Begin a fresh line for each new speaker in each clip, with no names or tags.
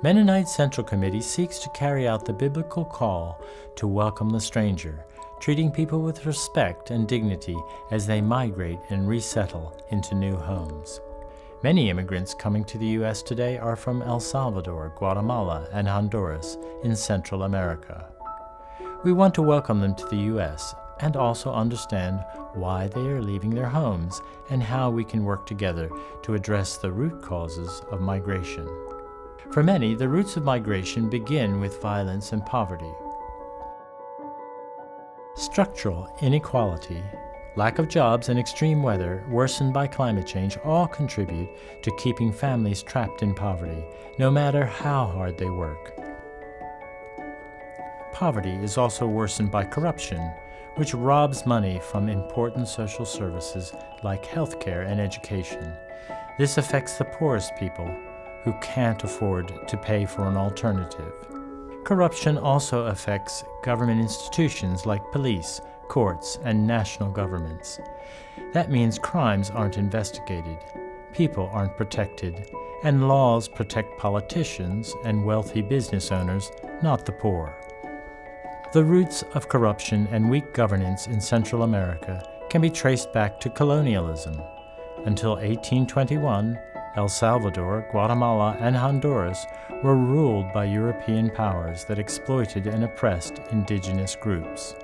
Mennonite Central Committee seeks to carry out the biblical call to welcome the stranger, treating people with respect and dignity as they migrate and resettle into new homes. Many immigrants coming to the U.S. today are from El Salvador, Guatemala, and Honduras in Central America. We want to welcome them to the U.S. and also understand why they are leaving their homes and how we can work together to address the root causes of migration. For many, the roots of migration begin with violence and poverty. Structural inequality, lack of jobs, and extreme weather worsened by climate change all contribute to keeping families trapped in poverty, no matter how hard they work. Poverty is also worsened by corruption, which robs money from important social services like healthcare and education. This affects the poorest people, who can't afford to pay for an alternative. Corruption also affects government institutions like police, courts, and national governments. That means crimes aren't investigated, people aren't protected, and laws protect politicians and wealthy business owners, not the poor. The roots of corruption and weak governance in Central America can be traced back to colonialism. Until 1821, El Salvador, Guatemala, and Honduras were ruled by European powers that exploited and oppressed indigenous groups.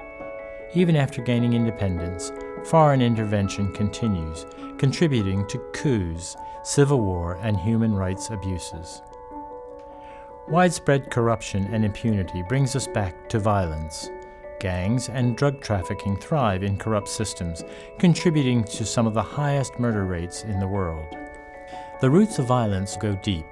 Even after gaining independence, foreign intervention continues, contributing to coups, civil war, and human rights abuses. Widespread corruption and impunity brings us back to violence. Gangs and drug trafficking thrive in corrupt systems, contributing to some of the highest murder rates in the world. The roots of violence go deep.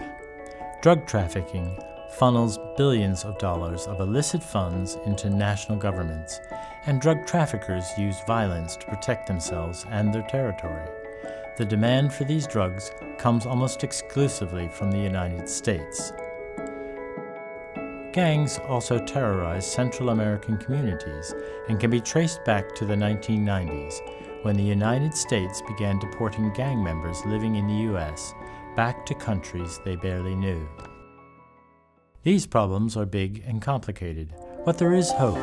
Drug trafficking funnels billions of dollars of illicit funds into national governments, and drug traffickers use violence to protect themselves and their territory. The demand for these drugs comes almost exclusively from the United States. Gangs also terrorize Central American communities and can be traced back to the 1990s, when the United States began deporting gang members living in the U.S. back to countries they barely knew. These problems are big and complicated, but there is hope.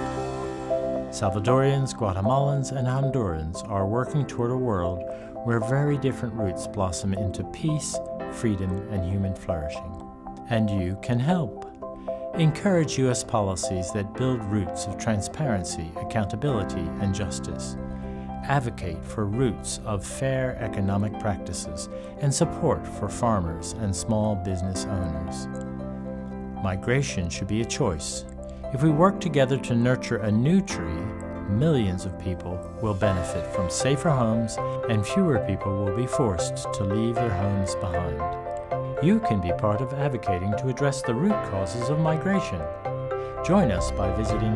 Salvadorians, Guatemalans, and Hondurans are working toward a world where very different roots blossom into peace, freedom, and human flourishing. And you can help. Encourage U.S. policies that build roots of transparency, accountability, and justice. Advocate for roots of fair economic practices and support for farmers and small business owners. Migration should be a choice. If we work together to nurture a new tree, millions of people will benefit from safer homes and fewer people will be forced to leave their homes behind. You can be part of advocating to address the root causes of migration. Join us by visiting